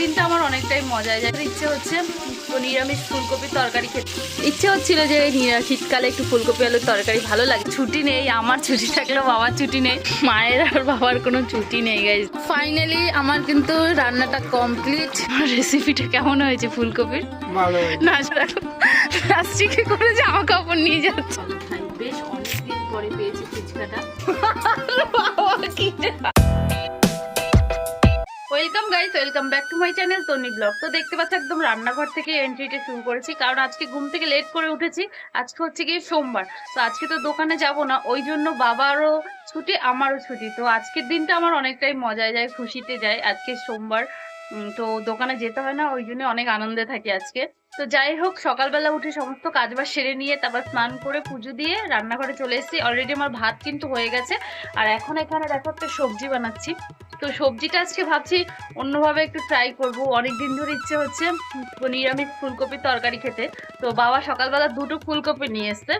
দিনটা আমার অনেকটাই মজায় যায়। ইচ্ছে হচ্ছে নিরামিষ ফুলকপির তরকারি খেতে, ইচ্ছে হচ্ছিল যে শীতকালে একটু ফুলকপি আলুর তরকারি ভালো লাগে। ছুটি নেই, আমার ছুটি থাকলেও বাবার ছুটি নেই, মায়ের আর বাবার কোনো ছুটি নেই গাইস। ফাইনালি আমার কিন্তু রান্নাটা কমপ্লিট। রেসিপিটা কেমন হয়েছে ফুলকপির? ভালো। না প্লাস্টিকে করে জামা কাপড় নিয়ে যাচ্ছে। বেশ অনেকদিন পরে পেয়েছি ফুচকাটা। Welcome guys, welcome back to my channel Toni blog. তো দেখতে পাচ্ছ একদম রান্নাঘর থেকে এন্ট্রিটা শুরু করেছি, কারণ আজকে ঘুম থেকে লেট করে উঠেছি। আজকে হচ্ছে গিয়ে সোমবার, তো আজকে তো দোকানে যাব না, ওই জন্য বাবারও ছুটি আমারও ছুটি। তো আজকের দিনটা আমার অনেকটাই মজায় যায়, খুশিতে যায়। আজকে সোমবার, তো দোকানে যেতে হয় না, ওই জন্য অনেক আনন্দে থাকি আজকে। তো যাই হোক, সকালবেলা উঠে সমস্ত কাজবাজ সেরে নিয়ে তারপর স্নান করে পুজো দিয়ে রান্নাঘরে চলে এসেছি। অলরেডি আমার ভাত কিন্তু হয়ে গেছে, আর এখন এখানে দেখো একটা সবজি বানাচ্ছি। তো সবজিটা আজকে ভাবছি অন্যভাবে একটু ট্রাই করব। অনেকদিন ধরে ইচ্ছে হচ্ছে নিরামিষ ফুলকপির তরকারি খেতে। তো বাবা সকালবেলা দুটো ফুলকপি নিয়ে এসছে,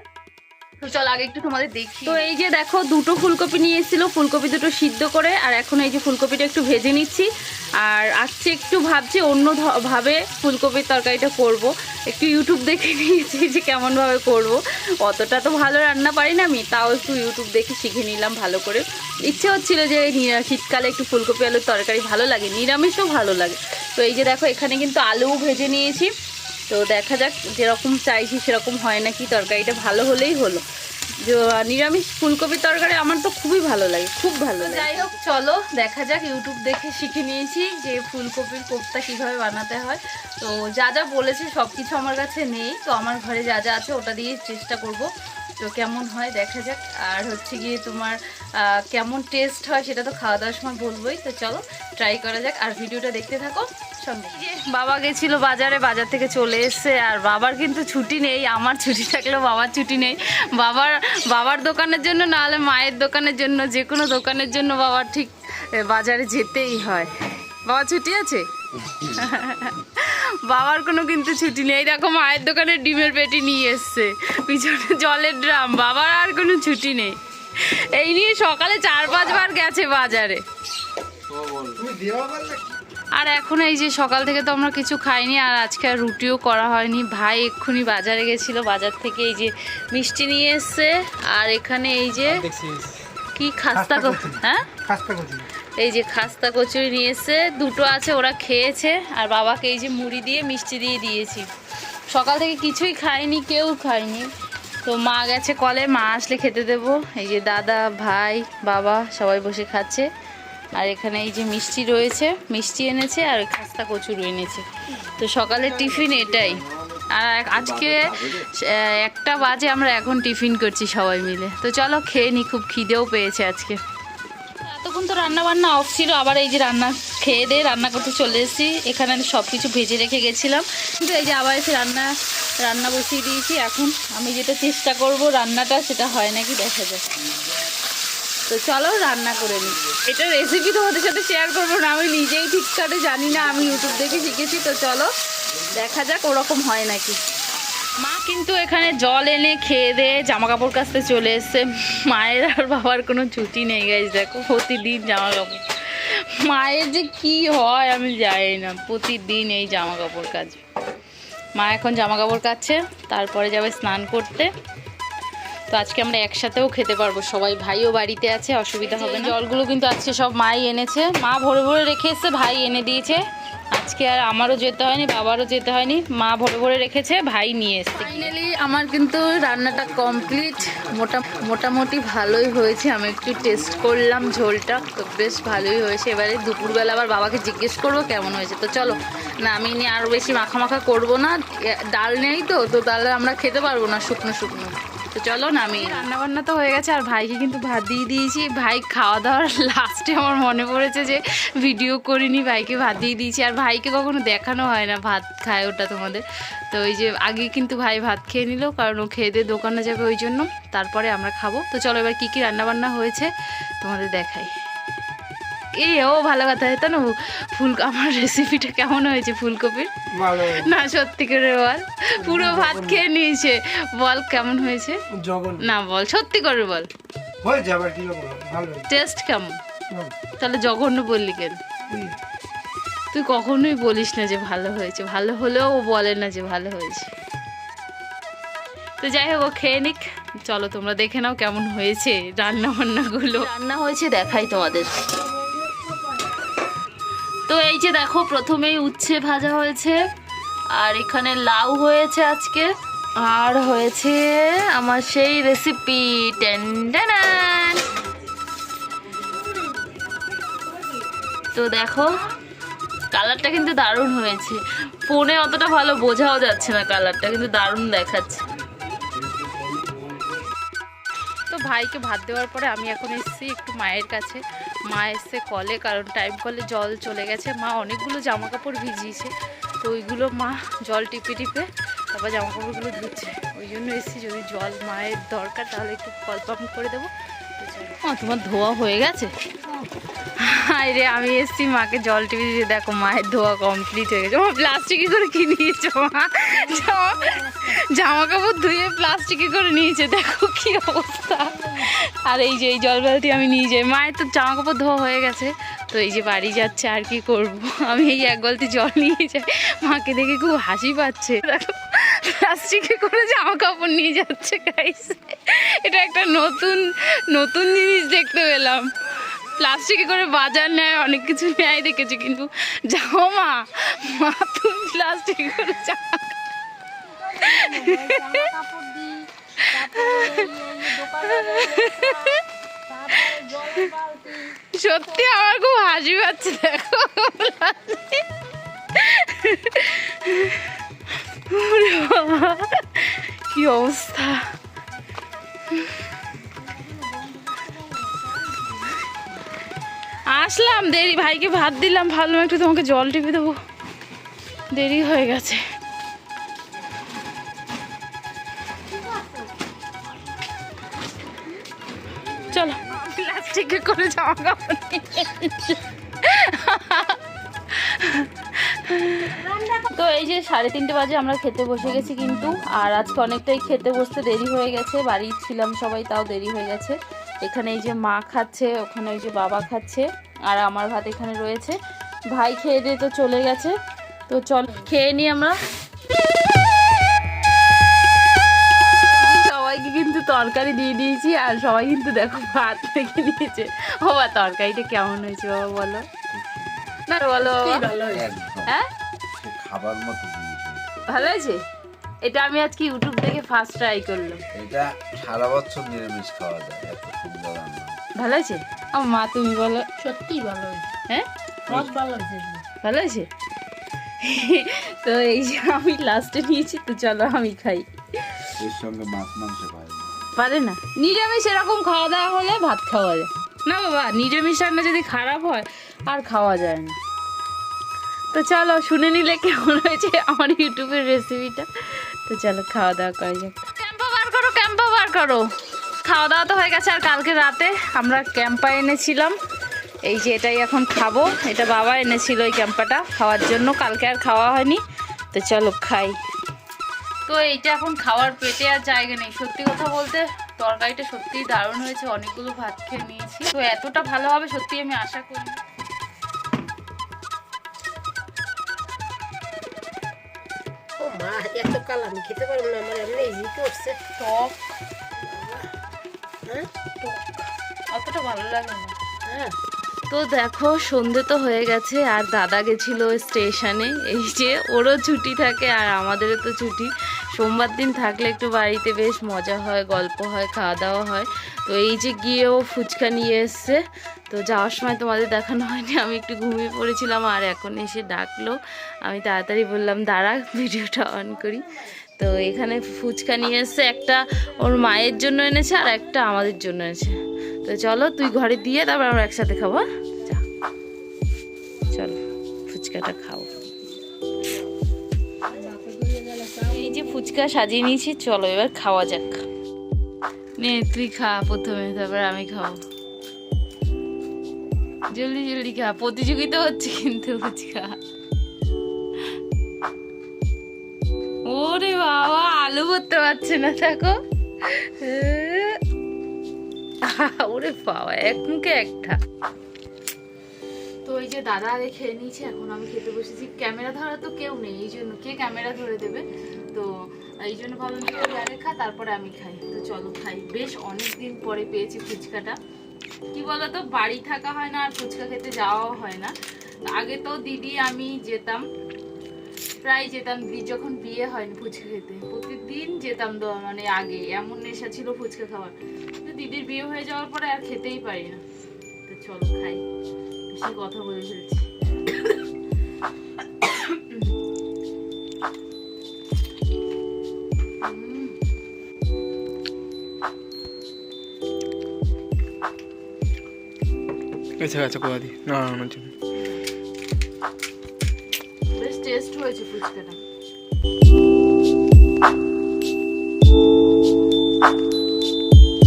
তো চল আগে একটু তোমাদের দেখি। তো এই যে দেখো, দুটো ফুলকপি নিয়ে এসেছিল, ফুলকপি দুটো সিদ্ধ করে, আর এখন এই যে ফুলকপিটা একটু ভেজে নিচ্ছি। আর আজকে একটু ভাবছি অন্য ভাবে ফুলকপির তরকারিটা করব। একটু ইউটিউব দেখে নিয়েছি যে কেমনভাবে করব। অতটা তো ভালো রান্না পারি না আমি, তাও একটু ইউটিউব দেখে শিখে নিলাম ভালো করে। ইচ্ছে হচ্ছিল যে শীতকালে একটু ফুলকপি আলুর তরকারি ভালো লাগে, নিরামিষও ভালো লাগে। তো এই যে দেখো, এখানে কিন্তু আলুও ভেজে নিয়েছি। তো দেখা যাক, যেরকম চাইছি সেরকম হয় নাকি, তরকারিটা ভালো হলেই হলো। নিরামিষ ফুলকপির তরকারি আমার তো খুবই ভালো লাগে, খুব ভালো লাগে। যাই হোক, চলো দেখা যাক। ইউটিউব দেখে শিখে নিয়েছি যে ফুলকপির কোপ্তা কিভাবে বানাতে হয়। তো যা যা বলেছে সব কিছু আমার কাছে নেই, তো আমার ঘরে যা যা আছে ওটা দিয়ে চেষ্টা করব। তো কেমন হয় দেখা যাক। আর হচ্ছে গিয়ে তোমার কেমন টেস্ট হয় সেটা তো খাওয়া দাওয়ার সময় বলবোই। তো চলো ট্রাই করা যাক, আর ভিডিওটা দেখতে থাকো সঙ্গে। বাবা গেছিল বাজারে, বাজার থেকে চলে এসছে। আর বাবার কিন্তু ছুটি নেই, আমার ছুটি থাকলেও বাবার ছুটি নেই। বাবার দোকানের জন্য, না হলে মায়ের দোকানের জন্য, যে কোনো দোকানের জন্য বাবার ঠিক বাজারে যেতেই হয়। বাবার ছুটি আছে? বাবার কোনো কিন্তু ছুটি নেই। দেখো, মায়ের দোকানে ডিমের পেটি নিয়ে এসছে, পিছনে জলের ড্রাম। বাবার আর কোনো ছুটি নেই। এই নিয়ে সকালে 4-5 বার গেছে বাজারে। আর এখন এই যে সকাল থেকে তো আমরা কিছু খাইনি, আর আজকে আর রুটিও করা হয়নি। ভাই এক্ষুনি বাজারে গেছিল, বাজার থেকে এই যে মিষ্টি নিয়ে এসছে। আর এখানে এই যে কি খাস্তা, হ্যাঁ এই যে খাস্তা কচুরি নিয়ে এসছে, দুটো আছে, ওরা খেয়েছে। আর বাবাকে এই যে মুড়ি দিয়ে মিষ্টি দিয়ে দিয়েছি। সকাল থেকে কিছুই খাইনি, কেউ খায়নি। তো মা গেছে কলে, মা আসলে খেতে দেবো। এই যে দাদা, ভাই, বাবা সবাই বসে খাচ্ছে। আর এখানে এই যে মিষ্টি রয়েছে, মিষ্টি এনেছে, আর খাস্তা কচুরি এনেছে। তো সকালের টিফিন এটাই। আর আজকে 1টা বাজে, আমরা এখন টিফিন করছি সবাই মিলে। তো চলো খেয়ে নি, খুব খিদেও পেয়েছে আজকে। এতক্ষণ তো রান্না বান্না অফ ছিল, আবার এই যে রান্না খেয়ে দিয়ে রান্না করতে চলে এসেছি। এখানে আমি সব কিছু ভেজে রেখে গেছিলাম, কিন্তু এই যে আবার এসে রান্না বসিয়ে দিয়েছি। এখন আমি যেটা চেষ্টা করব রান্নাটা, সেটা হয় নাকি দেখা যায়। তো চলো রান্না করে নিই। এটা রেসিপি তোমাদের সাথে শেয়ার করবো না, আমি নিজেই ঠিকঠাক জানি না, আমি ইউটিউব দেখে শিখেছি। তো চলো দেখা যাক ওরকম হয় নাকি। মা কিন্তু এখানে জল এনে খেয়ে দিয়ে জামা কাপড় কাচতে চলে এসছে। মায়ের আর বাবার কোনো ছুটি নেই গাইস। দেখো, প্রতিদিন জামা কাপড়। মায়ের যে কি হয় আমি জানি না, প্রতিদিন এই জামা কাপড় কাচ। মা এখন জামা কাপড় কাচছে, তারপরে যাবে স্নান করতে। তো আজকে আমরা একসাথেও খেতে পারবো সবাই, ভাইও বাড়িতে আছে, অসুবিধা হবে না। জলগুলো কিন্তু আজকে সব মাই এনেছে, মা ভরে ভরে রেখে এসছে, ভাই এনে দিয়েছে। আজকে আর আমারও যেতে হয়নি, বাবারও যেতে হয়নি, মা ভরে ভরে রেখেছে, ভাই নিয়ে এসছে। ফাইনালি আমার কিন্তু রান্নাটা কমপ্লিট। মোটামুটি ভালোই হয়েছে। আমি একটু টেস্ট করলাম ঝোলটা, তো বেশ ভালোই হয়েছে। এবারে দুপুরবেলা আবার বাবাকে জিজ্ঞেস করবো কেমন হয়েছে। তো চলো, না আমি নিয়ে আরও বেশি মাখা করবো না, ডাল নেই তো তাহলে আমরা খেতে পারবো না শুকনো শুকনো। তো চলো না, আমি রান্নাবান্না তো হয়ে গেছে, আর ভাইকে কিন্তু ভাত দিয়ে দিয়েছি। ভাই খাওয়া দাওয়ার লাস্টে আমার মনে পড়েছে যে ভিডিও করিনি, ভাইকে ভাত দিয়ে দিয়েছি। আর ভাইকে কখনো দেখানো হয় না ভাত খায় ওটা তোমাদের। তো ওই যে আগে কিন্তু ভাই ভাত খেয়ে নিল, কারণ ও খেয়ে দিয়ে দোকানে যাবে, ওই জন্য। তারপরে আমরা খাবো। তো চলো এবার কী কী রান্নাবান্না হয়েছে তোমাদের দেখাই। ও ভালো কথা, হতো না আমার রেসিপিটা কেমন হয়েছে ফুলকপির? না সত্যি করে বল, পুরো ভাত খেয়ে নিয়েছে, বল কেমন হয়েছে? না বল, সত্যি করে বল, টেস্ট কেমন? তাহলে জঘন্য বললি কেন? তুই কখনোই বলিস না যে ভালো হয়েছে, ভালো হলেও ও বলে না যে ভালো হয়েছে। তো যাই হোক, ও খেয়ে নিক। চলো তোমরা দেখে নাও কেমন হয়েছে রান্না বান্নাগুলো। রান্না হয়েছে দেখাই তোমাদের। তো এই যে দেখো, প্রথমেই উচ্ছে ভাজা হয়েছে, আর এখানে লাউ হয়েছে আজকে, আর হয়েছে আমার সেই রেসিপি টেন্ডানান। তো দেখো কালারটা কিন্তু দারুণ হয়েছে, ফোনে অতটা ভালো বোঝাও যাচ্ছে না কালারটা, কিন্তু দারুণ দেখাচ্ছে। তো ভাইকে ভাত দেওয়ার পরে আমি এখন এসেছি একটু মায়ের কাছে। মা এসছে কলে, কারণ টাইম কলে জল চলে গেছে। মা অনেকগুলো জামা কাপড় ভিজিয়েছে, তো ওইগুলো মা জল টিপে টিপে তারপর জামা কাপড়গুলো ধুচ্ছে। ওই জন্য এসেছি, যদি জল মায়ের দরকার তাহলে একটু কল পাম্প করে দেবো। তোমার ধোয়া হয়ে গেছে? রে আমি এসছি মাকে জল টিপে দিয়ে, দেখো মায়ের ধোয়া কমপ্লিট হয়ে গেছে। মা প্লাস্টিকে করে কি নিয়েছো? মা জামা কাপড় ধুয়ে প্লাস্টিকে করে নিয়েছে, দেখো কি অবস্থা। আর এই যে এই জল বালতি আমি নিয়ে যাই, মায়ের তো জামা কাপড় ধোয়া হয়ে গেছে। তো এই যে বাড়ি যাচ্ছে, আর কি করব, আমি এই এক বালতি জল নিয়ে যাই। মাকে দেখে খুব হাসি পাচ্ছে, দেখো প্লাস্টিকে করে জামা কাপড় নিয়ে যাচ্ছে। গাইস, এটা একটা নতুন জিনিস দেখতে পেলাম। প্লাস্টিকে করে বাজার নেয়, অনেক কিছু নেয় দেখেছি, কিন্তু যাও মা তুমি প্লাস্টিকে করে জামা সত্যি আমার খুব হাসি পাচ্ছে, দেখো কি অবস্থা। আসলাম দেরি, ভাইকে ভাত দিলাম, ভাবলাম একটু তোমাকে জল টিপে দেবো, দেরি হয়ে গেছে। চলো প্লাস্টিকে করে জামা কাপড় তো এই যে 3:30 বাজে আমরা খেতে বসে গেছি কিন্তু, আর আজকে অনেকটাই খেতে বসতে দেরি হয়ে গেছে, বাড়ি ছিলাম সবাই, তাও দেরি হয়ে গেছে। এখানে এই যে মা খাচ্ছে, ওখানে ওই যে বাবা খাচ্ছে, আর আমার ভাত এখানে রয়েছে। ভাই খেয়ে দিয়ে তো চলে গেছে, তো চল খেয়ে নিই আমরা। সবাইকে কিন্তু তরকারি দিয়ে দিয়েছি, আর সবাই কিন্তু দেখো ভাত থেকে নিয়েছে। বাবা তরকারিটা কেমন হয়েছে বাবা বলো না, বলো হ্যাঁ খাবার মতো ভালো হয়েছে। এটা আমি আজকে ইউটিউব থেকে ফার্স্ট ট্রাই করলাম। এটা সারা বছর নিরামিষ খাওয়া যায়, এত সুন্দর রান্না। ভালো হয়েছে আমার মা, তুমি বলো। সত্যি ভালো হয়েছে, হ্যাঁ ভালো হয়েছে, ভালো হয়েছে। তো এই যে আমি লাস্টে নিয়েছি, তো চলো আমি খাই। এর সঙ্গে মাছ মাংস পারে না, নিরামিষ এরকম খাওয়া দাওয়া হলে ভাত খাওয়া যায় না বাবা, নিরামিষ রান্না যদি খারাপ হয় আর খাওয়া যায় না। তো চলো শুনে নিলে কেমন হয়েছে আমার ইউটিউবের রেসিপিটা। তো চলো খাওয়া দাওয়া করা যাক। ক্যাম্পা বার করো। খাওয়া দাওয়া তো হয়ে গেছে, আর কালকে রাতে আমরা ক্যাম্পা এনেছিলাম, এই যে এটাই এখন খাবো। এটা বাবা এনেছিল এই ক্যাম্পাটা খাওয়ার জন্য, কালকে আর খাওয়া হয়নি। তো চলো খাই। তো এইটা এখন খাওয়ার পেটে আর জায়গা নেই, সত্যি কথা বলতে তরকারিটা সত্যিই দারুণ হয়েছে, অনেকগুলো ভাত খেয়ে নিয়েছি। তো এতটা ভালো হবে সত্যি আমি আশা করি। ও মা এত কাল আমি খেতে পারবো না, আমার এমনি ইজি করছে। টক, হ্যাঁ অতটা ভালো লাগে না। হ্যাঁ তো দেখো সন্ধে তো হয়ে গেছে, আর দাদা গেছিল স্টেশনে। এই যে ওরও ছুটি থাকে আর আমাদেরও তো ছুটি। সোমবার দিন থাকলে একটু বাড়িতে বেশ মজা হয়, গল্প হয়, খাওয়া দাওয়া হয়। তো এই যে গিয়েও ফুচকা নিয়ে এসছে। তো যাওয়ার সময় তোমাদের দেখানো হয়নি, আমি একটু ঘুমিয়ে পড়েছিলাম, আর এখন এসে ডাকলো। আমি তাড়াতাড়ি বললাম দাঁড়া ভিডিওটা অন করি। তো এখানে ফুচকা নিয়ে এসছে, একটা ওর মায়ের জন্য এনেছে আর একটা আমাদের জন্য এনেছে। তো চলো তুই ঘরে দিয়ে তারপর আমরা একসাথে খাবো। যা চলো ফুচকাটা খাও। এই যে ফুচকা সাজিয়ে নিয়েছি, চলো এবার খাওয়া যাক। নে তুই খা প্রথমে, তারপর আমি খাবো। জলদি জলদি খা, প্রতিযোগিতা হচ্ছে কিন্তু ফুচকা। ওরে বাবা আলু ভরতে পারছে না, দেখো। ওরে বাবা এক মুখে একটা। তো ওই যে দাদা আগে খেয়ে নিয়েছে, এখন আমি খেতে বসেছি। ক্যামেরা ধরা তো কেউ নেই, এই জন্য কে ক্যামেরা ধরে দেবে, তো এই জন্য ভাবলাম যে তুই আগে খা তারপরে আমি খাই। তো চলো খাই। বেশ অনেক দিন পরে পেয়েছি ফুচকাটা। কি বলতো, বাড়ি থাকা হয় না আর ফুচকা খেতে যাওয়াও হয় না। আগে তো দিদি আমি যেতাম, প্রায় যেতাম। দিদি যখন বিয়ে হয়নি ফুচকা খেতে প্রতিদিন যেতাম। মানে আগে এমন নেশা ছিল ফুচকা খাওয়ার। তো দিদির বিয়ে হয়ে যাওয়ার পরে আর খেতেই পারি না। তো চলো খাই, বেশি কথা বলে ফেলছি। আচ্ছা আচ্ছা কোয়া দি না আমার জন্য বেশ টেস্ট হয়েছে ফুচকাটা।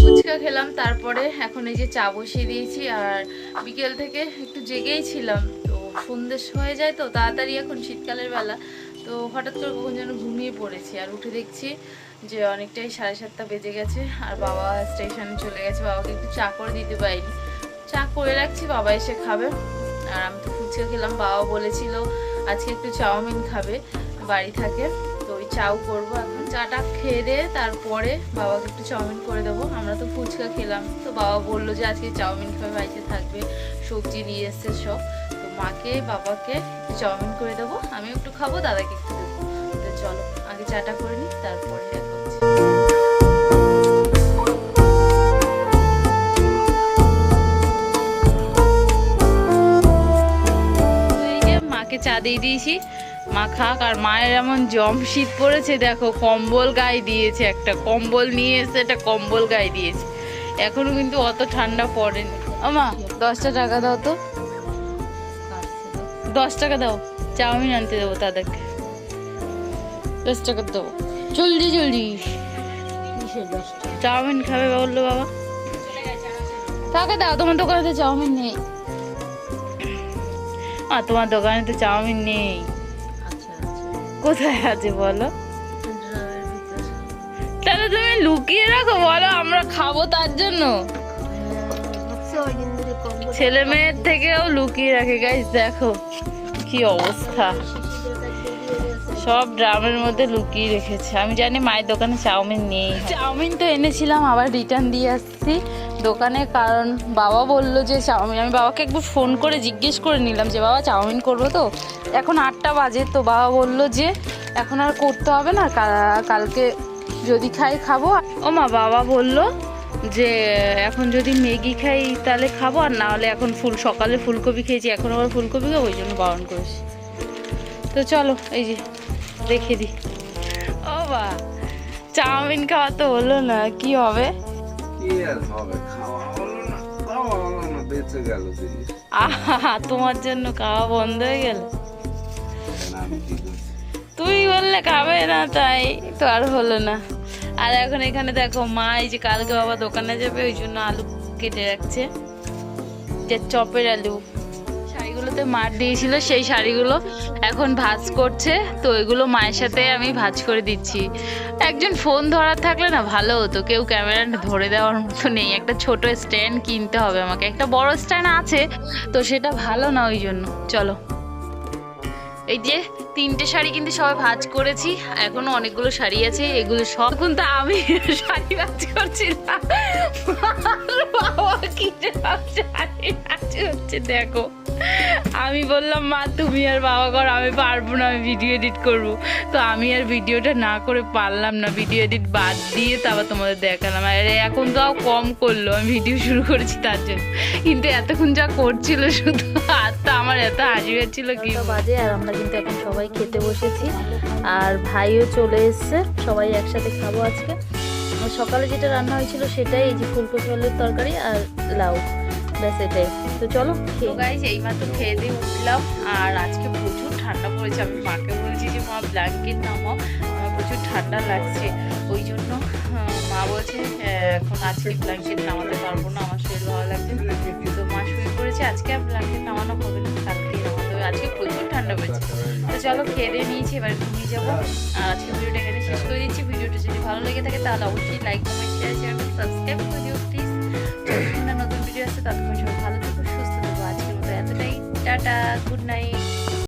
ফুচকা খেলাম, তারপরে এখন এই যে চা বসিয়ে দিয়েছি। আর বিকেল থেকে একটু জেগেই ছিলাম, তো সন্ধ্যে হয়ে যায় তো তাড়াতাড়ি এখন শীতকালের বেলা। তো হঠাৎ করে কখন যেন ঘুমিয়ে পড়েছি, আর উঠে দেখছি যে অনেকটাই 7:30 বেজে গেছে। আর বাবা স্টেশনে চলে গেছে, বাবাকে একটু চা করে দিতে পারিনি। চা করে রাখছি, বাবা এসে খাবে। আর আমি তো ফুচকা খেলাম। বাবা বলেছিল আজকে একটু চাউমিন খাবে, বাড়ি থাকে, তো ওই চাও করবো। এখন চাটা খেয়ে দিয়ে তারপরে বাবাকে একটু চাউমিন করে দেবো। আমরা তো ফুচকা খেলাম, তো বাবা বললো যে আজকে চাউমিন খাবে, বাড়িতে থাকবে, সবজি নিয়ে এসছে সব। তো মাকে বাবাকে একটু চাউমিন করে দেবো, আমি একটু খাবো, দাদাকে একটু দেবো। তো চলো আগে চাটা করে নিই, তারপরে দেখা হচ্ছে। মাকে চা দিয়ে দিয়েছি, মা খাক। আর মায়ের এমন জম শীত পড়েছে দেখো, কম্বল গায়ে দিয়েছে, একটা কম্বল নিয়ে এসে একটা কম্বল গায়ে দিয়েছে। এখনো কিন্তু অত ঠান্ডা পড়েনি। ও মা 10টা টাকা দাও তো, 10 টাকা দাও, চাউমিন আনতে দেবো তাদেরকে। 10 টাকা দাও, জলদি জলদি। চাউমিন খাবে বললো বাবা, কাকে দাও, তোমার দোকানে তো চাউমিন নেই। তোমার দোকানে তো চাউমিন নেই। কোথায় আছে বলো, তাহলে তুমি লুকিয়ে রাখো, বলো আমরা খাবো তার জন্য। ছেলে মেয়ের থেকেও লুকিয়ে রাখে। গাইস দেখো কি অবস্থা, সব ড্রামের মধ্যে লুকিয়ে রেখেছে। আমি জানি মায়ের দোকানে চাউমিন নেই। চাউমিন তো এনেছিলাম, আবার রিটার্ন দিয়ে আসছি দোকানে, কারণ বাবা বললো যে চাউমিন। আমি বাবাকে একবার ফোন করে জিজ্ঞেস করে নিলাম যে বাবা চাউমিন করবো তো, এখন 8টা বাজে। তো বাবা বললো যে এখন আর করতে হবে না, কালকে যদি খাই খাবো। ও মা, বাবা বললো যে এখন যদি ম্যাগি খাই তাহলে খাবো, আর না হলে এখন সকালে ফুলকপি খেয়েছি, এখন আবার ফুলকপি খাবো, ওই জন্য বারণ করেছি। তো চলো এই যে রেখে দিই। ও বা, চাউমিন খাওয়া তো হলো না, কি হবে? কি আর হবে, খাওয়া হলো না, খাওয়া হলো না, বেঁচে গেল জিনিস। আহা, তোমার জন্য খাওয়া বন্ধ হয়ে গেল। আমি কি করছি? তুমি বললে খাবে না, তাই তো আর হলো না। আর এখন এখানে দেখো মা, এই যে কালকে বাবা দোকানে যাবে, ওই জন্য আলু কেটে রাখছে, যে চপের আলু। শাড়িগুলোতে মার দিয়েছিল, সেই শাড়িগুলো এখন ভাঁজ করছে। তো এগুলো মায়ের সাথে আমি ভাঁজ করে দিচ্ছি। একজন ফোন ধরার থাকলে না ভালো হতো, কেউ ক্যামেরা ধরে দেওয়ার মতো নেই। একটা ছোট স্ট্যান্ড কিনতে হবে আমাকে, একটা বড় স্ট্যান্ড আছে তো সেটা ভালো না, ওই জন্য। চলো এই যে 3টে শাড়ি কিন্তু সবাই ভাঁজ করেছি, এখনো অনেকগুলো শাড়ি আছে, এগুলো সব কিন্তু আমি শাড়ি ভাঁজ করছি না। বাবা কি শাড়ি ভাঁজ হচ্ছে দেখো। আমি বললাম মা তুমি আর বাবা করো, আমি পারবো না, আমি ভিডিও এডিট করবো। তো আমি আর ভিডিওটা না করে পারলাম না, ভিডিও এডিট বাদ দিয়ে তারপর তোমাদের দেখালাম। আর এখন তো কম করলো, আমি ভিডিও শুরু করেছি তার জন্য, কিন্তু এতক্ষণ যা করছিল শুধু হাতটা আমার এত হাসি হচ্ছিল কি বাজে। আর আমরা কিন্তু এখন সবাই খেতে বসেছি, আর ভাইও চলে এসছে, সবাই একসাথে খাবো আজকে। সকালে যেটা রান্না হয়েছিল সেটাই, এই যে ফুলকপি আলুর তরকারি আর লাউ, ব্যাস এটাই। তো চলো গাইস, এইমাত্র খেয়ে দিয়ে উঠলাম। আর আজকে প্রচুর ঠান্ডা পড়েছে। আমি মাকে বলছি যে মা ব্ল্যাঙ্কেট নামাও, আমার প্রচুর ঠান্ডা লাগছে। ওই জন্য মা বলছে এখন আজকে ব্ল্যাঙ্কেট নামাতে পারবো না, আমার শরীর ভালো লাগছে। তো মা শুয়ে পড়েছে, আজকে আর ব্ল্যাঙ্কেট নামানো হবে না, কালকেই নামাতে হবে, আজকে প্রচুর ঠান্ডা পড়েছে। তো চলো খেয়ে দিয়ে নিয়েছি, এবার ঘুমিয়ে যাবো। আর আজকে ভিডিওটা এখানে শেষ করে দিচ্ছি। ভিডিওটা যদি ভালো লেগে থাকে তাহলে অবশ্যই লাইক, কমেন্ট, শেয়ার, সাবস্ক্রাইব করে দিও প্লিজ। নতুন ভিডিও আসছে, ততক্ষণ সবাই ভালো থাকো, সুস্থ থাকো। আজকের মতো এতটাই। Tata, good night.